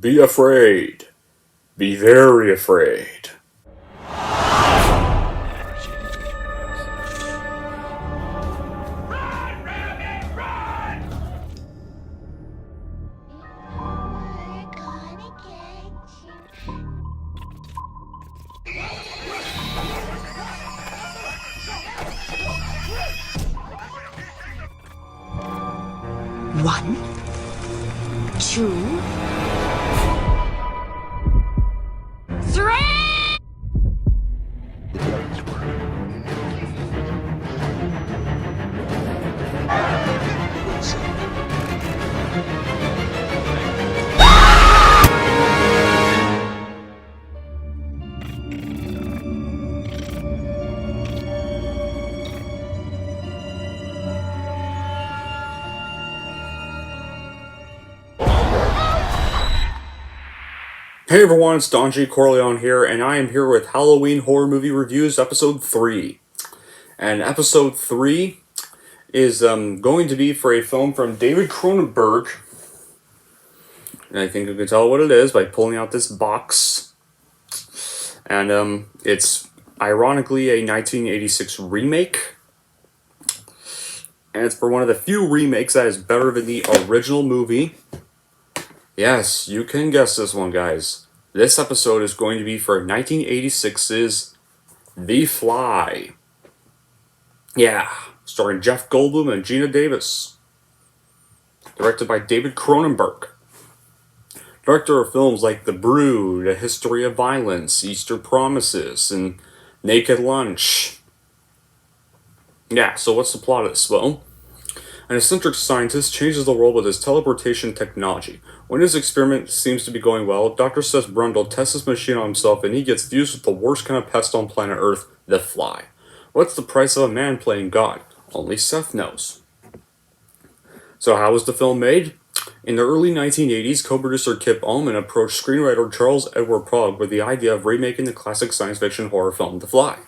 Be afraid. Be very afraid. One, two, three! Hey everyone, it's Don G. Corleone here, and I am here with Halloween Horror Movie Reviews, Episode 3. And Episode 3 is going to be for a film from David Cronenberg. And I think you can tell what it is by pulling out this box. And it's ironically a 1986 remake. And it's for one of the few remakes that is better than the original movie. Yes, you can guess this one, guys. This episode is going to be for 1986's The Fly. Yeah, starring Jeff Goldblum and Gina Davis. Directed by David Cronenberg. Director of films like The Brood, A History of Violence, Easter Promises, and Naked Lunch. Yeah, so what's the plot of this? Well, an eccentric scientist changes the world with his teleportation technology. When his experiment seems to be going well, Dr. Seth Brundle tests his machine on himself and he gets fused with the worst kind of pest on planet Earth, the Fly. What's the price of a man playing God? Only Seth knows. So how was the film made? In the early 1980s, co-producer Kip Ullman approached screenwriter Charles Edward Pogue with the idea of remaking the classic science fiction horror film The Fly.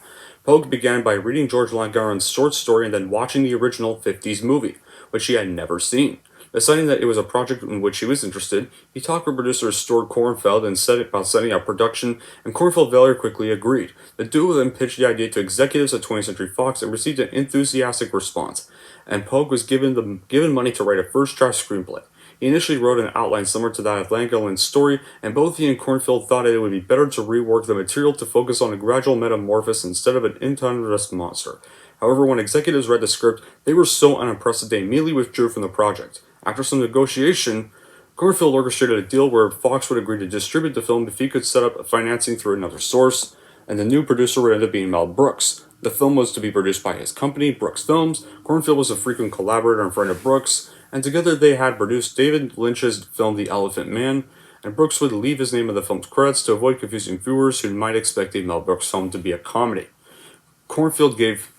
Pogue began by reading George Langren's short story and then watching the original 50s movie, which he had never seen. Deciding that it was a project in which he was interested, he talked with producer Stuart Kornfeld and said about setting up production, and Kornfeld very quickly agreed. The duo then pitched the idea to executives at 20th Century Fox and received an enthusiastic response, and Pogue was given money to write a first-draft screenplay. He initially wrote an outline similar to that of Langren's story, and both he and Kornfeld thought it would be better to rework the material to focus on a gradual metamorphosis instead of an intolerant monster. However, when executives read the script, they were so unimpressed that they immediately withdrew from the project. After some negotiation, Kornfeld orchestrated a deal where Fox would agree to distribute the film if he could set up financing through another source, and the new producer would end up being Mel Brooks. The film was to be produced by his company, Brooks Films. Kornfeld was a frequent collaborator and friend of Brooks, and together they had produced David Lynch's film The Elephant Man, and Brooks would leave his name in the film's credits to avoid confusing viewers who might expect a Mel Brooks film to be a comedy. Kornfeld gave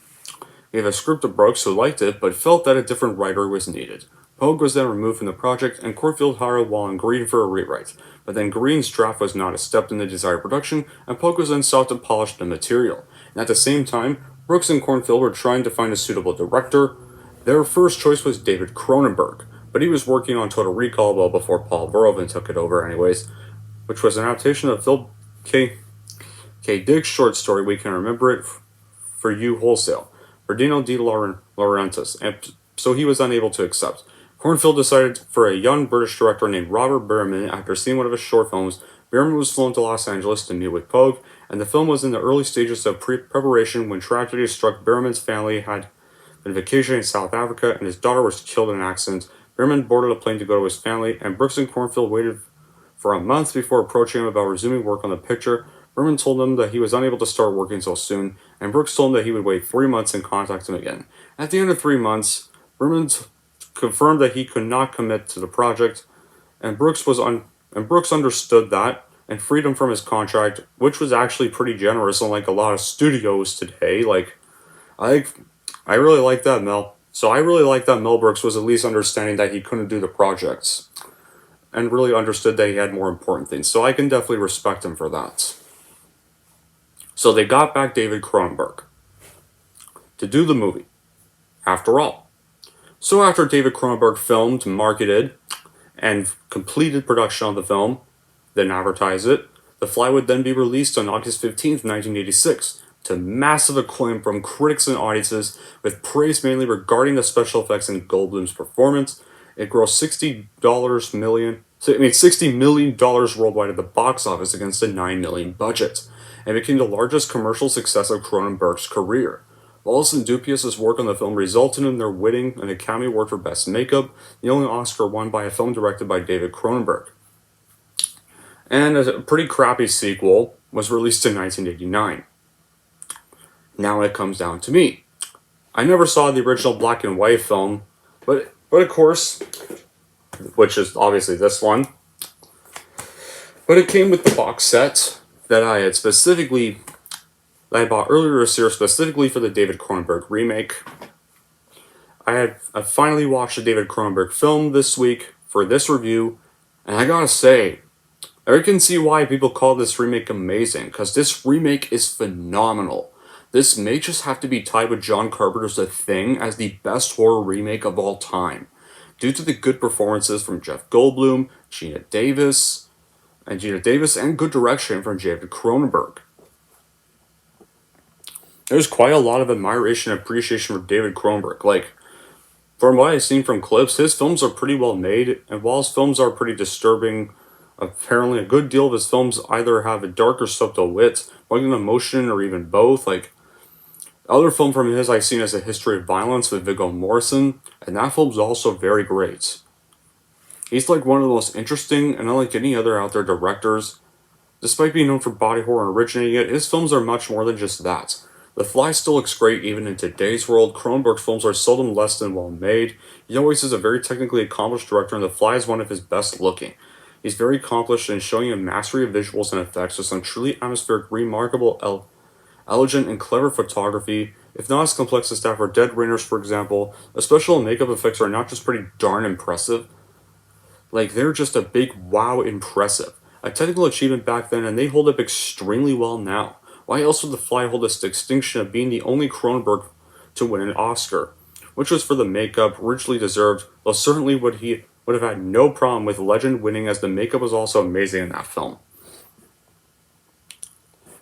a script to Brooks, who liked it, but felt that a different writer was needed. Pogue was then removed from the project, and Kornfeld hired Wallen Green for a rewrite. But then Green's draft was not a step in the desired production, and Pogue was then sought to polish the material. And at the same time, Brooks and Kornfeld were trying to find a suitable director. Their first choice was David Cronenberg, but he was working on Total Recall well before Paul Verhoeven took it over anyways, which was an adaptation of Phil K. Dick's short story We Can Remember It for You Wholesale, Bernardino de Laurentiis, and so he was unable to accept. Kornfeld decided for a young British director named Robert Berman. After seeing one of his short films, Berman was flown to Los Angeles to meet with Pogue, and the film was in the early stages of preparation when tragedy struck. Berman's family had been vacationing in South Africa, and his daughter was killed in an accident. Berman boarded a plane to go to his family, and Brooks and Kornfeld waited for a month before approaching him about resuming work on the picture. Berman told him that he was unable to start working so soon, and Brooks told him that he would wait 3 months and contact him again. At the end of 3 months, Berman confirmed that he could not commit to the project, and Brooks understood that and freed him from his contract, which was actually pretty generous, unlike a lot of studios today. I really like that, Mel. So I really like that Mel Brooks was at least understanding that he couldn't do the projects, and really understood that he had more important things. So I can definitely respect him for that. So they got back David Cronenberg to do the movie, after all. So after David Cronenberg filmed, marketed, and completed production on the film, then advertise it. The Fly would then be released on August 15th, 1986, to massive acclaim from critics and audiences, with praise mainly regarding the special effects and Goldblum's performance. It grossed $60 million worldwide at the box office against a $9 million budget, and became the largest commercial success of Cronenberg's career. Wallace and Dupuis' work on the film resulted in their winning an Academy Award for Best Makeup, the only Oscar won by a film directed by David Cronenberg. And a pretty crappy sequel was released in 1989. Now it comes down to me. I never saw the original black and white film, but of course, which is obviously this one, but it came with the box set that I bought earlier this year specifically for the David Cronenberg remake. I finally watched the David Cronenberg film this week for this review, and I gotta say, I can see why people call this remake amazing, because this remake is phenomenal. This may just have to be tied with John Carpenter's The Thing as the best horror remake of all time, due to the good performances from Jeff Goldblum, Gina Davis, and good direction from David Cronenberg. There's quite a lot of admiration and appreciation for David Cronenberg. Like, from what I've seen from clips, his films are pretty well made, and while his films are pretty disturbing, apparently a good deal of his films either have a dark or subtle wit, like an emotion, or even both. Like, other film from his I've seen is A History of Violence with Viggo Mortensen, and that film's also very great. He's like one of the most interesting, and unlike any other out there directors, despite being known for body horror and originating it, his films are much more than just that. The Fly still looks great even in today's world. Cronenberg's films are seldom less than well made. He always is a very technically accomplished director, and The Fly is one of his best looking. He's very accomplished in showing a mastery of visuals and effects with some truly atmospheric, remarkable, elegant, and clever photography. If not as complex as that for Dead Rainers, for example, the special and makeup effects are not just pretty darn impressive. Like, they're just a big wow impressive. A technical achievement back then, and they hold up extremely well now. Why else would The Fly hold this distinction of being the only Cronenberg to win an Oscar? Which was for the makeup, richly deserved, though certainly would have had no problem with Legend winning, as the makeup was also amazing in that film.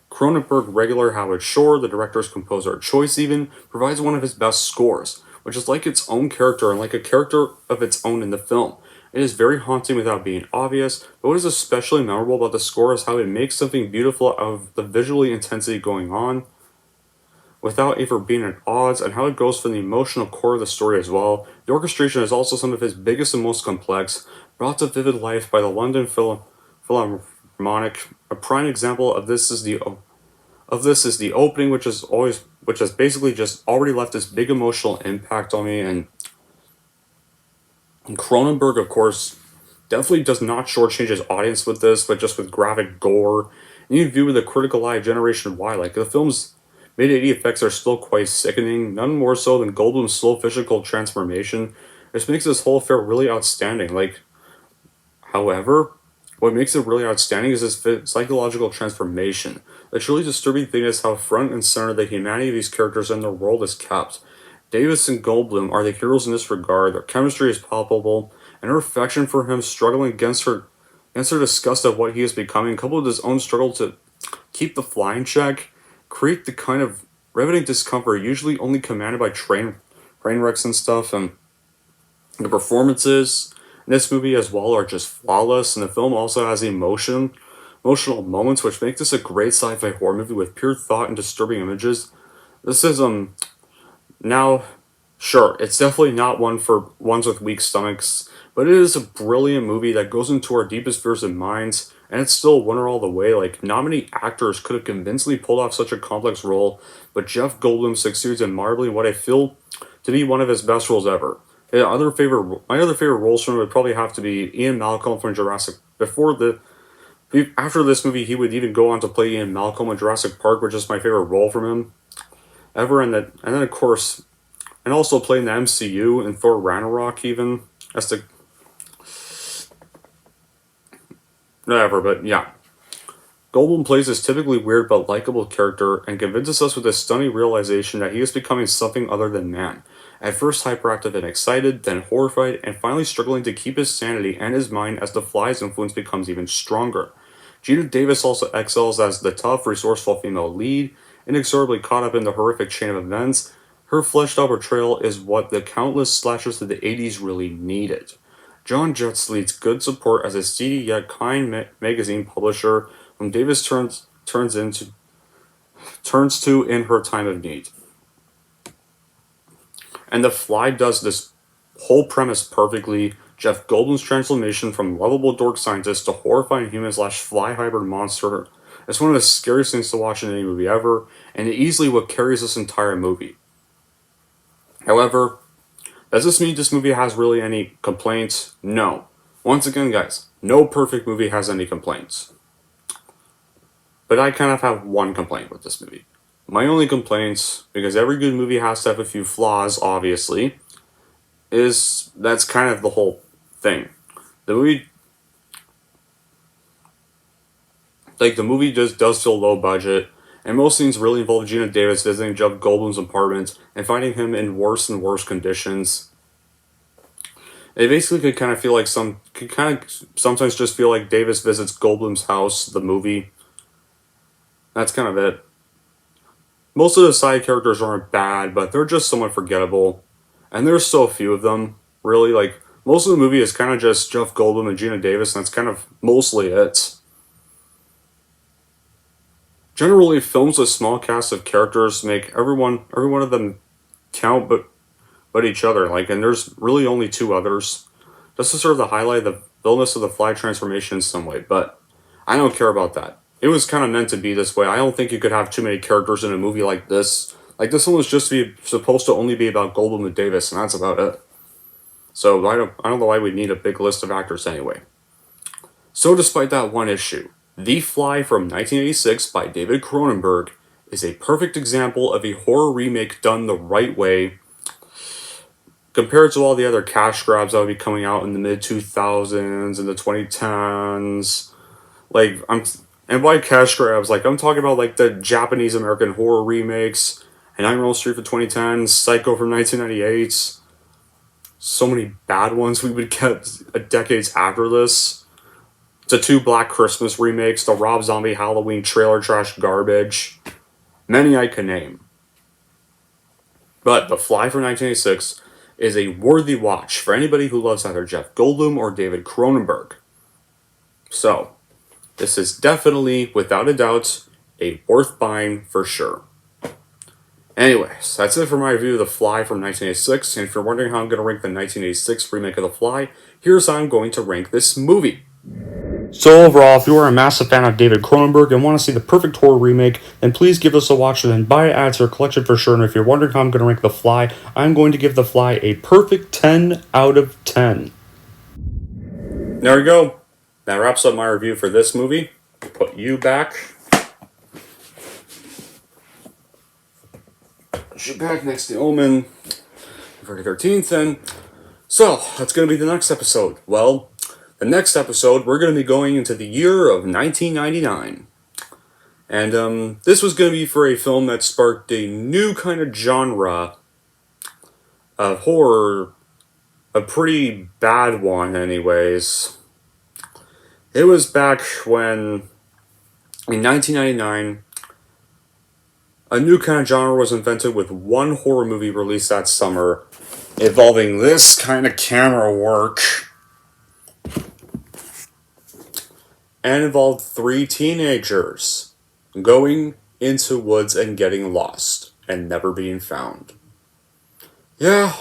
Cronenberg regular Howard Shore, the director's composer of choice even, provides one of his best scores, which is like its own character and like a character of its own in the film. It is very haunting without being obvious, but what is especially memorable about the score is how it makes something beautiful out of the visually intensity going on, without ever being at odds, and how it goes for the emotional core of the story as well. The orchestration is also some of his biggest and most complex, brought to vivid life by the London Philharmonic. A prime example of this is the opening, which has basically just already left this big emotional impact on me. And Cronenberg, of course, definitely does not shortchange his audience with this, but just with graphic gore. And you view with a critical eye Generation Y, like the film's mid-80 effects are still quite sickening, none more so than Goldblum's slow physical transformation. This makes this whole affair really outstanding. However, what makes it really outstanding is his psychological transformation. The truly disturbing thing is how front and center the humanity of these characters and their world is kept. Davis and Goldblum are the heroes in this regard. Their chemistry is palpable, and her affection for him struggling against her disgust of what he is becoming, coupled with his own struggle to keep the Fly in check, create the kind of riveting discomfort usually only commanded by train wrecks and stuff. And the performances in this movie as well are just flawless, and the film also has emotional moments, which make this a great sci-fi horror movie with pure thought and disturbing images. This is now, sure, it's definitely not one for ones with weak stomachs, but it is a brilliant movie that goes into our deepest fears and minds, and it's still a winner all the way. Like, not many actors could have convincingly pulled off such a complex role, but Jeff Goldblum succeeds admirably in what I feel to be one of his best roles ever. My other favorite roles from him would probably have to be Ian Malcolm from Jurassic. After this movie, he would even go on to play Ian Malcolm in Jurassic Park, which is my favorite role from him ever. And then of course, and also playing the MCU in Thor Ragnarok even. Whatever, but yeah. Goldblum plays this typically weird but likable character and convinces us with the stunning realization that he is becoming something other than man. At first hyperactive and excited, then horrified, and finally struggling to keep his sanity and his mind as the Fly's influence becomes even stronger. Gina Davis also excels as the tough, resourceful female lead, inexorably caught up in the horrific chain of events. Her fleshed-out portrayal is what the countless slashers of the 80s really needed. John Jutz leads good support as a seedy yet kind magazine publisher whom Davis turns to in her time of need. And The Fly does this whole premise perfectly. Jeff Goldblum's transformation from lovable dork scientist to horrifying human/fly hybrid monster is one of the scariest things to watch in any movie ever, and easily what carries this entire movie. However, does this mean this movie has really any complaints? No. Once again, guys, no perfect movie has any complaints. But I kind of have one complaint with this movie. My only complaints, because every good movie has to have a few flaws, obviously, is that's kind of the whole thing. The movie just does feel low budget, and most scenes really involve Gina Davis visiting Jeff Goldblum's apartment and finding him in worse and worse conditions. It basically could kind of feel like sometimes just feel like Davis visits Goldblum's house, the movie. That's kind of it. Most of the side characters aren't bad, but they're just somewhat forgettable. And there's so few of them, really. Like, most of the movie is kind of just Jeff Goldblum and Gina Davis, and that's kind of mostly it. Generally, films with small casts of characters make every one of them count but each other. Like, and there's really only two others. Just to sort of highlight the villainous of the Fly transformation in some way, but I don't care about that. It was kind of meant to be this way. I don't think you could have too many characters in a movie like this. Like, this one was just supposed to only be about Goldblum and Davis, and that's about it. So I don't know why we'd need a big list of actors anyway. So despite that one issue, The Fly from 1986 by David Cronenberg is a perfect example of a horror remake done the right way, compared to all the other cash grabs that would be coming out in the mid-2000s and the 2010s. And by cash grabs, I'm talking about the Japanese American horror remakes, and Nightmare on Elm Street from 2010, Psycho from 1998. So many bad ones we would get decades after this. The two Black Christmas remakes, the Rob Zombie Halloween trailer trash garbage. Many I can name. But The Fly from 1986 is a worthy watch for anybody who loves either Jeff Goldblum or David Cronenberg. So, this is definitely, without a doubt, a worth buying for sure. Anyways, that's it for my review of The Fly from 1986, and if you're wondering how I'm going to rank the 1986 remake of The Fly, here's how I'm going to rank this movie. So overall, if you are a massive fan of David Cronenberg and want to see the perfect horror remake, then please give us a watch and then buy it, add to your collection for sure. And if you're wondering how I'm going to rank The Fly, I'm going to give The Fly a perfect 10 out of 10. There we go. That wraps up my review for this movie. Put you back. Put you back next to Omen. Friday 13th, and so that's going to be the next episode. Well, the next episode, we're going to be going into the year of 1999. And this was going to be for a film that sparked a new kind of genre of horror. A pretty bad one, anyways. It was back when, in 1999, a new kind of genre was invented with one horror movie released that summer, involving this kind of camera work. And involved 3 teenagers going into woods and getting lost and never being found. Yeah.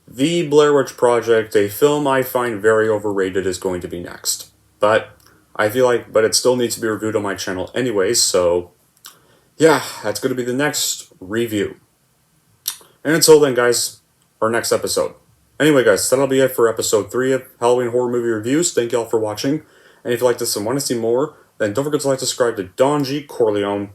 The Blair Witch Project, a film I find very overrated, is going to be next. But it still needs to be reviewed on my channel anyways, so yeah, that's going to be the next review. And until then, guys, our next episode. Anyway, guys, that'll be it for episode 3 of Halloween Horror Movie Reviews. Thank you all for watching. And if you like this and want to see more, then don't forget to subscribe to Don G. Corleone.